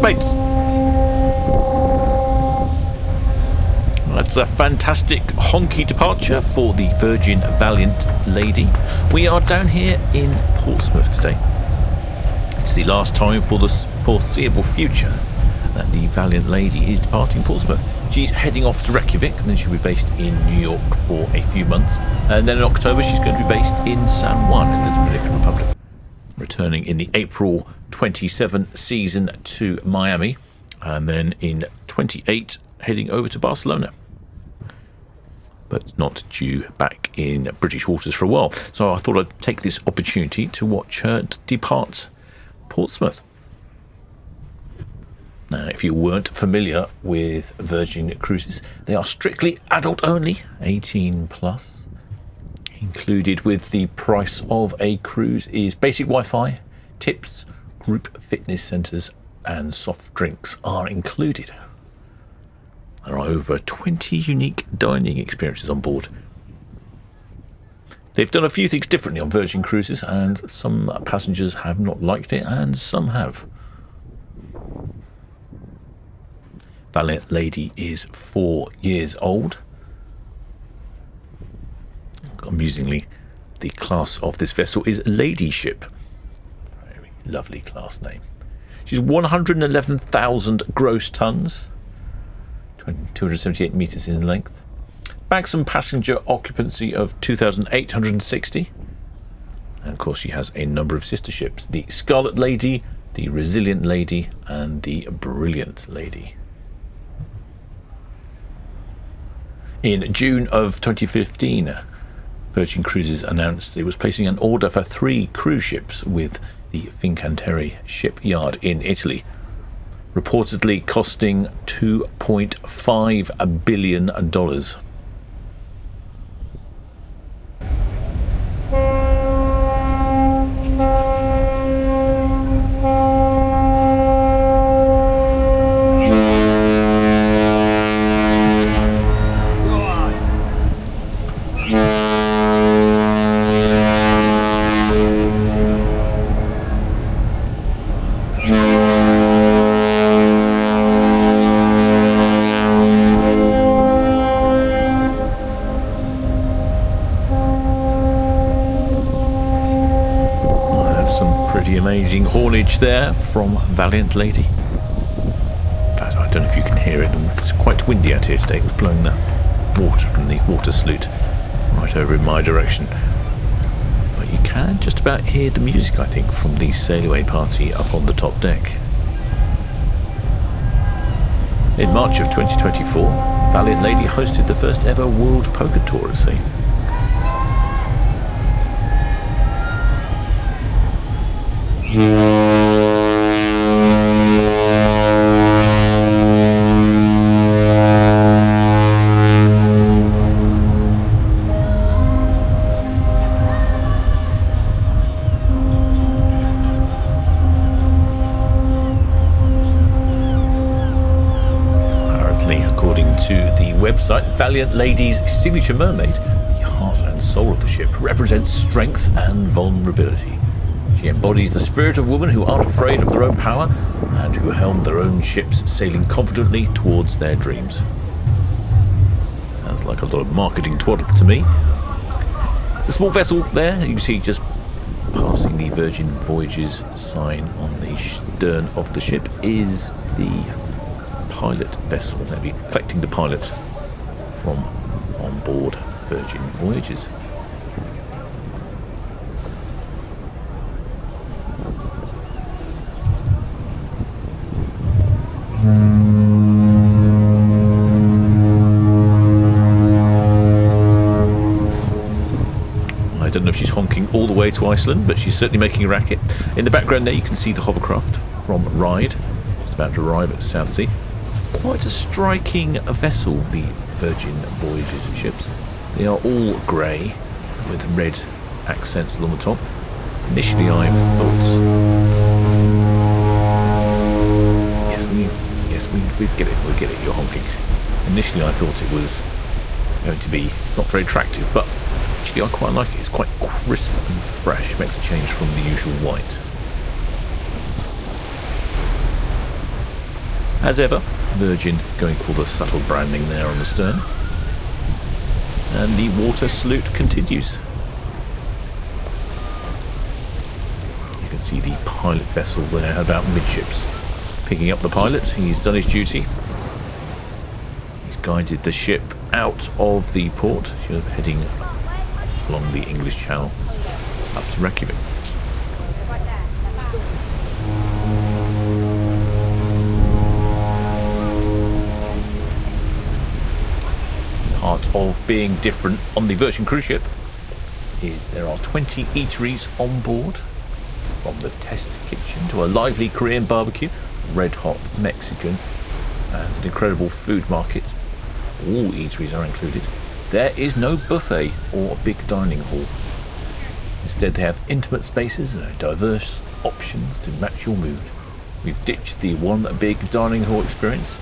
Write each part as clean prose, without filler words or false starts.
Shipmates. That's a fantastic honky departure for the Virgin Valiant Lady. We are down here in Portsmouth today. It's the last time for the foreseeable future that the Valiant Lady is departing Portsmouth. She's heading off to Reykjavik, and then she'll be based in New York for a few months. And then in October, she's going to be based in San Juan in the Dominican Republic, returning in the April 27 season to Miami, and then in 28 heading over to Barcelona, but not due back in British waters for a while. So I thought I'd take this opportunity to watch her depart Portsmouth. Now, if you weren't familiar with Virgin Cruises, they are strictly adult only, 18 plus. Included with the price of a cruise is basic Wi-Fi, tips, group fitness centres and soft drinks are included. There are over 20 unique dining experiences on board. They've done a few things differently on Virgin Cruises, and some passengers have not liked it and some have. Valiant Lady is 4 years old. Amusingly, the class of this vessel is Lady Ship. Very lovely class name. She's 111,000 gross tons, 278 metres in length. Maximum passenger occupancy of 2,860. And of course, she has a number of sister ships: the Scarlet Lady, the Resilient Lady, and the Brilliant Lady. In June of 2015, Virgin Cruises announced it was placing an order for 3 cruise ships with the Fincantieri shipyard in Italy, reportedly costing $2.5 billion. Amazing haulage there from Valiant Lady. In fact, I don't know if you can hear it. It's quite windy out here today. It was blowing the water from the water sloot right over in my direction. But you can just about hear the music, I think, from the sailaway party up on the top deck. In March of 2024, Valiant Lady hosted the first ever World Poker Tour at sea. Apparently, according to the website, Valiant Lady's signature mermaid, the heart and soul of the ship, represents strength and vulnerability. She embodies the spirit of women who aren't afraid of their own power and who helm their own ships, sailing confidently towards their dreams. Sounds like a lot of marketing twaddle to me. The small vessel there, you can see just passing the Virgin Voyages sign on the stern of the ship, is the pilot vessel. They'll be collecting the pilot from on board Virgin Voyages. I don't know if she's honking all the way to Iceland, but she's certainly making a racket. In the background there you can see the hovercraft from Ride, just about to arrive at Southsea. Quite a striking vessel, the Virgin Voyages ships. They are all grey with red accents along the top. Initially I thought, we get it, you're honking. Initially I thought it was going to be not very attractive, but actually I quite like it. It's quite crisp and fresh, makes a change from the usual white. As ever, Virgin going for the subtle branding there on the stern. And the water salute continues. You can see the pilot vessel there about midships. Picking up the pilot, he's done his duty. He's guided the ship out of the port, heading along the English Channel up to Reykjavik. Part of being different on the Virgin cruise ship is there are 20 eateries on board, from the test kitchen to a lively Korean barbecue, red hot Mexican, and an incredible food market. All eateries are included. There is no buffet or a big dining hall. Instead, they have intimate spaces and diverse options to match your mood. We've ditched the one big dining hall experience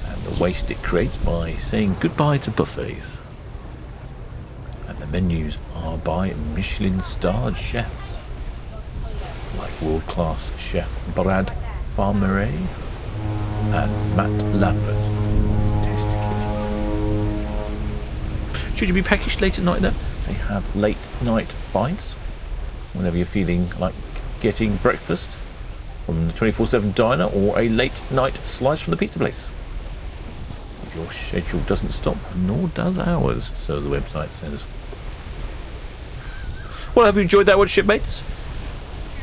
and the waste it creates by saying goodbye to buffets. And the menus are by Michelin-starred chefs, like world-class chef Brad Farmere and Matt Lambert of Test Kitchen. Should you be peckish late at night though? They have late night bites whenever you're feeling like getting breakfast from the 24/7 diner or a late night slice from the pizza place. If your schedule doesn't stop, nor does ours, so the website says. Well, I hope you enjoyed that one, shipmates.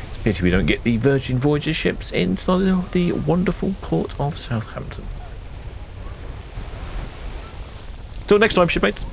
It's a pity we don't get the Virgin Voyager ships into the wonderful port of Southampton. Till next time, shipmates.